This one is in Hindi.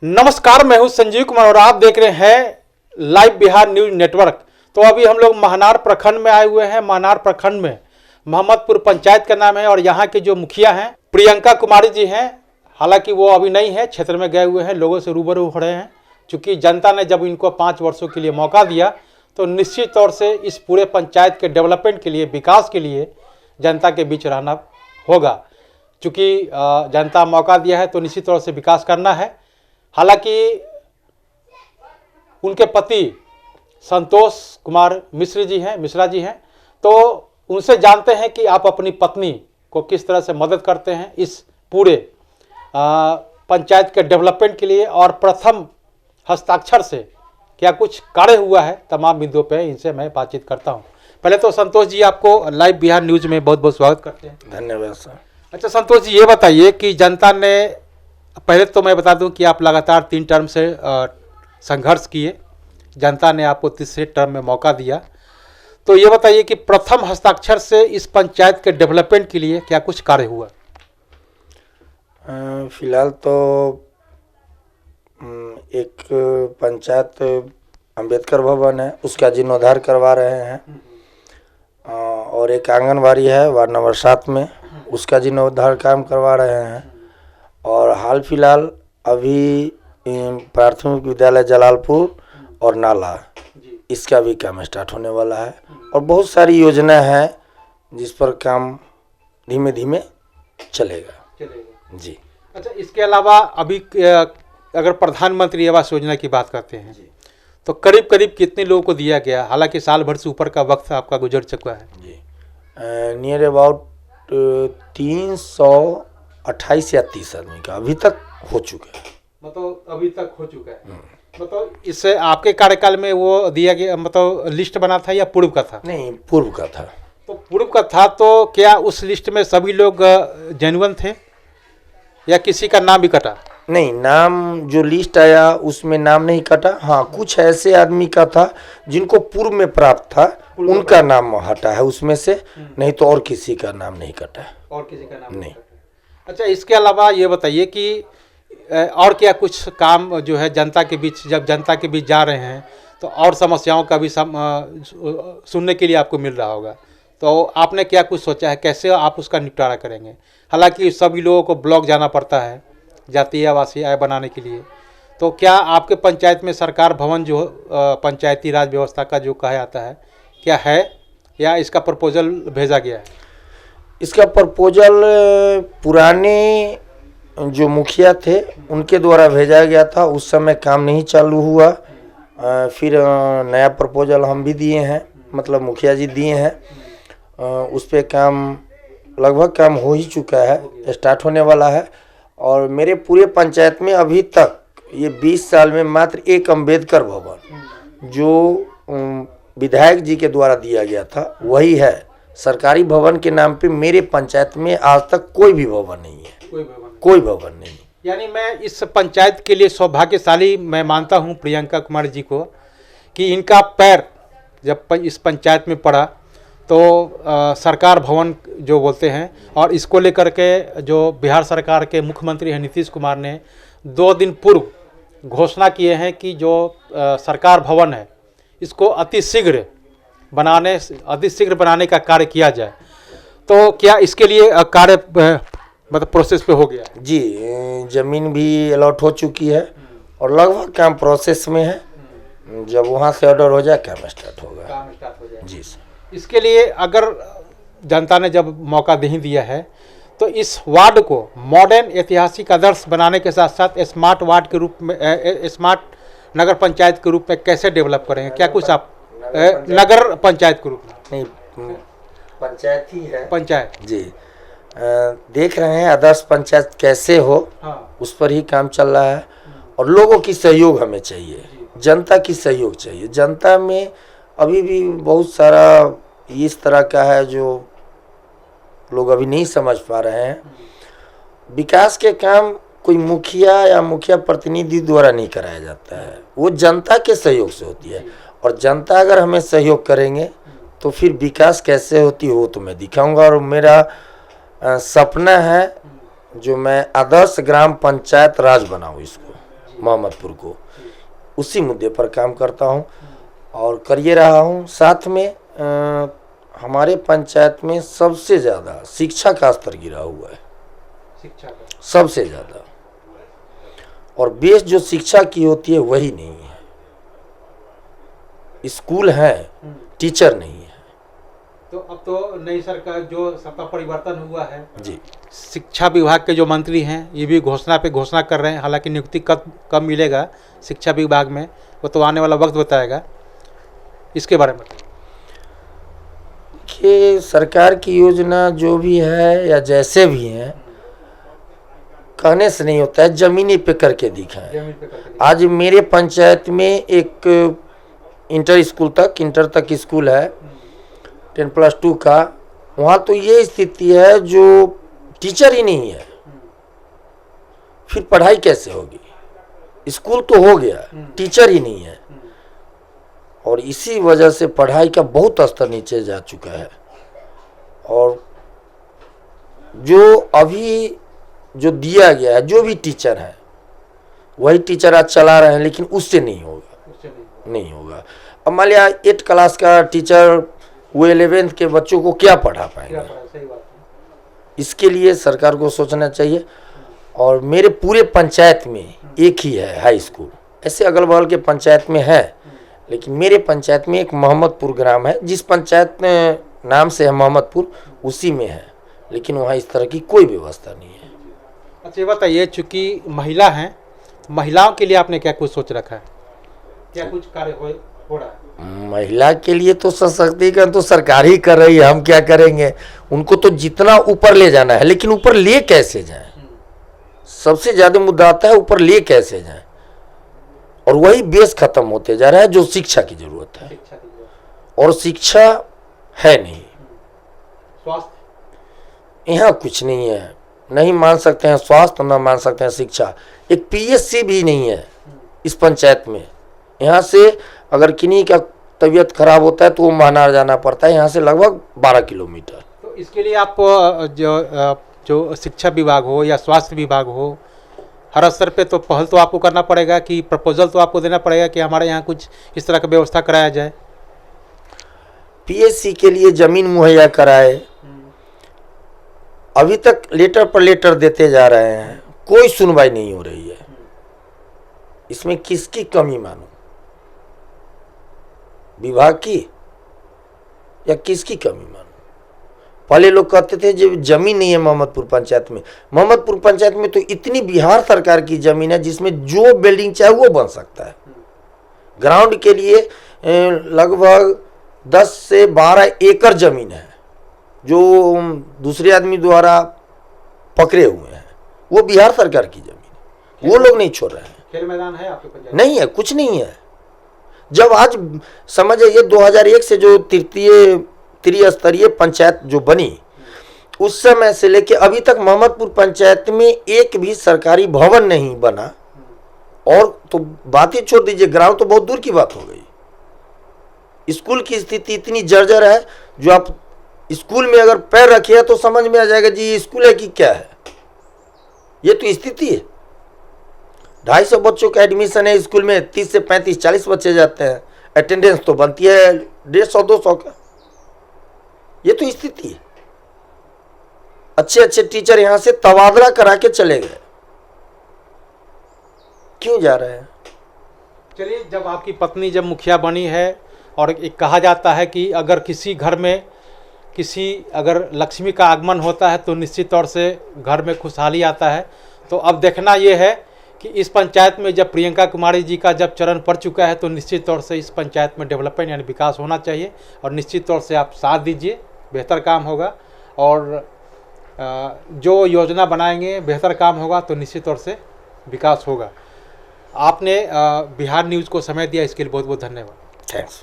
नमस्कार, मैं हूं संजीव कुमार और आप देख रहे हैं लाइव बिहार न्यूज नेटवर्क। तो अभी हम लोग महनार प्रखंड में आए हुए हैं। महनार प्रखंड में मोहम्मदपुर पंचायत का नाम है और यहाँ के जो मुखिया हैं प्रियंका कुमारी जी हैं। हालांकि वो अभी नहीं है, क्षेत्र में गए हुए हैं, लोगों से रूबरू हो रहे हैं। चूँकि जनता ने जब इनको 5 वर्षों के लिए मौका दिया तो निश्चित तौर से इस पूरे पंचायत के डेवलपमेंट के लिए, विकास के लिए जनता के बीच रहना होगा। चूँकि जनता मौका दिया है तो निश्चित तौर से विकास करना है। हालांकि उनके पति संतोष कुमार मिश्रा जी हैं, तो उनसे जानते हैं कि आप अपनी पत्नी को किस तरह से मदद करते हैं इस पूरे पंचायत के डेवलपमेंट के लिए, और प्रथम हस्ताक्षर से क्या कुछ कार्य हुआ है, तमाम बिंदुओं पे इनसे मैं बातचीत करता हूं। पहले तो संतोष जी, आपको लाइव बिहार न्यूज में बहुत बहुत स्वागत करते हैं। धन्यवाद सर। अच्छा संतोष जी, ये बताइए कि जनता ने, पहले तो मैं बता दूं कि आप लगातार 3 टर्म से संघर्ष किए, जनता ने आपको तीसरे टर्म में मौका दिया। तो ये बताइए कि प्रथम हस्ताक्षर से इस पंचायत के डेवलपमेंट के लिए क्या कुछ कार्य हुआ? फिलहाल तो एक पंचायत अंबेडकर भवन है, उसका जीर्णोद्धार करवा रहे हैं, और एक आंगनबाड़ी है वार्ड नंबर 7 में, उसका जीर्णोद्धार काम करवा रहे हैं। और हाल फिलहाल अभी प्राथमिक विद्यालय जलालपुर और नाला, इसका भी काम स्टार्ट होने वाला है। और बहुत सारी योजना है जिस पर काम धीमे धीमे चलेगा जी। अच्छा, इसके अलावा अभी अगर प्रधानमंत्री आवास योजना की बात करते हैं तो करीब करीब कितने लोगों को दिया गया? हालांकि साल भर से ऊपर का वक्त आपका गुजर चुका है जी। नियर अबाउट 328 या 30 आदमी का अभी तक हो चुका है। मतलब अभी तक हो चुका है। मतलब इससे आपके कार्यकाल में वो दिया गया, मतलब लिस्ट बना था या पूर्व का था? नहीं, पूर्व का था। तो पूर्व का था, तो क्या उस लिस्ट में सभी लोग जेन्युइन थे या किसी का नाम भी कटा? नहीं, नाम जो लिस्ट आया उसमें नाम नहीं कटा। हाँ, कुछ ऐसे आदमी का था जिनको पूर्व में प्राप्त था, उनका नाम हटा है उसमें से, नहीं तो और किसी का नाम नहीं कटा है। और किसी का नाम नहीं। अच्छा, इसके अलावा ये बताइए कि और क्या कुछ काम जो है जनता के बीच, जब जनता के बीच जा रहे हैं तो और समस्याओं का भी सुनने के लिए आपको मिल रहा होगा, तो आपने क्या कुछ सोचा है, कैसे आप उसका निपटारा करेंगे? हालांकि सभी लोगों को ब्लॉक जाना पड़ता है जातीय आवासीय आय बनाने के लिए, तो क्या आपके पंचायत में सरकार भवन जो पंचायती राज व्यवस्था का जो कहा जाता है, क्या है या इसका प्रपोजल भेजा गया है? इसका प्रपोजल पुराने जो मुखिया थे उनके द्वारा भेजा गया था, उस समय काम नहीं चालू हुआ। फिर नया प्रपोजल हम भी दिए हैं, मतलब मुखिया जी दिए हैं। उस पे काम लगभग काम हो ही चुका है, स्टार्ट होने वाला है। और मेरे पूरे पंचायत में अभी तक ये 20 साल में मात्र एक अंबेडकर भवन जो विधायक जी के द्वारा दिया गया था वही है। सरकारी भवन के नाम पे मेरे पंचायत में आज तक कोई भी भवन नहीं है, कोई भवन नहीं। यानी मैं इस पंचायत के लिए सौभाग्यशाली मैं मानता हूं प्रियंका कुमारी जी को कि इनका पैर जब इस पंचायत में पड़ा तो सरकार भवन जो बोलते हैं, और इसको लेकर के जो बिहार सरकार के मुख्यमंत्री हैं नीतीश कुमार ने 2 दिन पूर्व घोषणा किए हैं कि जो सरकार भवन है इसको अतिशीघ्र बनाने का कार्य किया जाए। तो क्या इसके लिए कार्य मतलब प्रोसेस पे हो गया? जी, जमीन भी अलॉट हो चुकी है और लगभग काम प्रोसेस में है। जब वहाँ से ऑर्डर हो जाए काम स्टार्ट होगा। जी सर। इसके लिए अगर जनता ने जब मौका नहीं दिया है तो इस वार्ड को मॉडर्न ऐतिहासिक आदर्श बनाने के साथ साथ स्मार्ट वार्ड के रूप में, स्मार्ट नगर पंचायत के रूप में कैसे डेवलप करेंगे? क्या कुछ आप नगर पंचायत के रूप में? नहीं, पंचायत ही है। पंचायत जी। देख रहे हैं आदर्श पंचायत कैसे हो। हाँ। उस पर ही काम चल रहा है। और लोगों की सहयोग हमें चाहिए, जनता की सहयोग चाहिए। जनता में अभी भी बहुत सारा इस तरह का है जो लोग अभी नहीं समझ पा रहे हैं। विकास के काम कोई मुखिया या मुखिया प्रतिनिधि द्वारा नहीं कराया जाता है, वो जनता के सहयोग से होती है। और जनता अगर हमें सहयोग करेंगे तो फिर विकास कैसे होती हो तो मैं दिखाऊंगा। और मेरा सपना है जो मैं आदर्श ग्राम पंचायत राज बनाऊं इसको। मोहम्मदपुर को, उसी मुद्दे पर काम करता हूँ और कर ये रहा हूँ। साथ में हमारे पंचायत में सबसे ज़्यादा शिक्षा का स्तर गिरा हुआ है, शिक्षा का सबसे ज़्यादा, और बेस जो शिक्षा की होती है वही नहीं है। स्कूल है, टीचर नहीं है। तो अब तो नई सरकार जो सत्ता परिवर्तन हुआ है जी, शिक्षा विभाग के जो मंत्री हैं ये भी घोषणा पे घोषणा कर रहे हैं, हालांकि नियुक्ति कब मिलेगा शिक्षा विभाग में वो तो आने वाला वक्त बताएगा, इसके बारे में बताइए। कि सरकार की योजना जो भी है या जैसे भी हैं, कहने से नहीं होता है, जमीनी पे करके दिखाएं। आज मेरे पंचायत में एक इंटर तक स्कूल है 10+2 का, वहाँ तो ये स्थिति है जो टीचर ही नहीं है, फिर पढ़ाई कैसे होगी? स्कूल तो हो गया, टीचर ही नहीं है, और इसी वजह से पढ़ाई का बहुत स्तर नीचे जा चुका है। और जो अभी जो दिया गया है, जो भी टीचर है वही टीचर आज चला रहे हैं, लेकिन उससे नहीं होगा, नहीं होगा। अब मान लिया 8 क्लास का टीचर वो 11th के बच्चों को क्या पढ़ा पाएंगे? इसके लिए सरकार को सोचना चाहिए। और मेरे पूरे पंचायत में एक ही है हाई स्कूल, ऐसे अगल बगल के पंचायत में है, लेकिन मेरे पंचायत में एक मोहम्मदपुर ग्राम है, जिस पंचायत में नाम से है मोहम्मदपुर उसी में है, लेकिन वहाँ इस तरह की कोई व्यवस्था नहीं है। अच्छा ये बताइए, चूँकि महिला हैं, महिलाओं के लिए आपने क्या कुछ सोच रखा है, क्या कुछ कार्य हो रहा है? महिला के लिए तो सशक्तिकरण तो सरकार ही कर रही है, हम क्या करेंगे? उनको तो जितना ऊपर ले जाना है, लेकिन ऊपर ले कैसे जाए? सबसे ज्यादा मुद्दा आता है ऊपर ले कैसे जाए, और वही बेस खत्म होते जा रहा है जो शिक्षा की जरूरत है, और शिक्षा है नहीं। स्वास्थ्य यहाँ कुछ नहीं है, नहीं मान सकते हैं स्वास्थ्य, ना मान सकते हैं शिक्षा। एक PSC भी नहीं है इस पंचायत में। यहाँ से अगर किन्हीं का तबीयत खराब होता है तो वो महनार जाना पड़ता है, यहाँ से लगभग 12 किलोमीटर। तो इसके लिए आप जो शिक्षा विभाग हो या स्वास्थ्य विभाग हो, हर स्तर पे तो पहल तो आपको करना पड़ेगा, कि प्रपोजल तो आपको देना पड़ेगा कि हमारे यहाँ कुछ इस तरह का व्यवस्था कराया जाए। PSC के लिए जमीन मुहैया कराए, अभी तक लेटर पर लेटर देते जा रहे हैं, कोई सुनवाई नहीं हो रही है। इसमें किसकी कमी मानो, विभाग की या किसकी कमी मानो? पहले लोग कहते थे जब जमीन नहीं है मोहम्मदपुर पंचायत में, मोहम्मदपुर पंचायत में तो इतनी बिहार सरकार की जमीन है जिसमें जो बिल्डिंग चाहे वो बन सकता है। ग्राउंड के लिए लगभग 10 से 12 एकड़ जमीन है जो दूसरे आदमी द्वारा पकड़े हुए हैं, वो बिहार सरकार की जमीन, वो लोग नहीं छोड़ रहे हैं। खेल मैदान है आपके पंचायत? नहीं है, कुछ नहीं है। जब आज समझिए 2001 से जो त्रिस्तरीय पंचायत जो बनी, उस समय से लेके अभी तक मोहम्मदपुर पंचायत में एक भी सरकारी भवन नहीं बना, और तो बात ही छोड़ दीजिए, ग्राउंड तो बहुत दूर की बात हो गई। स्कूल की स्थिति इतनी जर्जर है, जो आप स्कूल में अगर पैर रखिए तो समझ में आ जाएगा जी ये स्कूल है कि क्या है। ये तो स्थिति है। 250 बच्चों का एडमिशन है स्कूल में, 30 से 35 40 बच्चे जाते हैं, अटेंडेंस तो बनती है 150-200 का। ये तो स्थिति है। अच्छे अच्छे टीचर यहां से तबादला करा के चले गए, क्यों जा रहे हैं? चलिए, जब आपकी पत्नी जब मुखिया बनी है, और एक कहा जाता है कि अगर किसी घर में अगर लक्ष्मी का आगमन होता है तो निश्चित तौर से घर में खुशहाली आता है। तो अब देखना ये है कि इस पंचायत में जब प्रियंका कुमारी जी का जब चरण पड़ चुका है तो निश्चित तौर से इस पंचायत में डेवलपमेंट यानी विकास होना चाहिए, और निश्चित तौर से आप साथ दीजिए, बेहतर काम होगा। और जो योजना बनाएंगे बेहतर काम होगा तो निश्चित तौर से विकास होगा। आपने बिहार न्यूज़ को समय दिया, इसके लिए बहुत बहुत धन्यवाद। थैंक्स।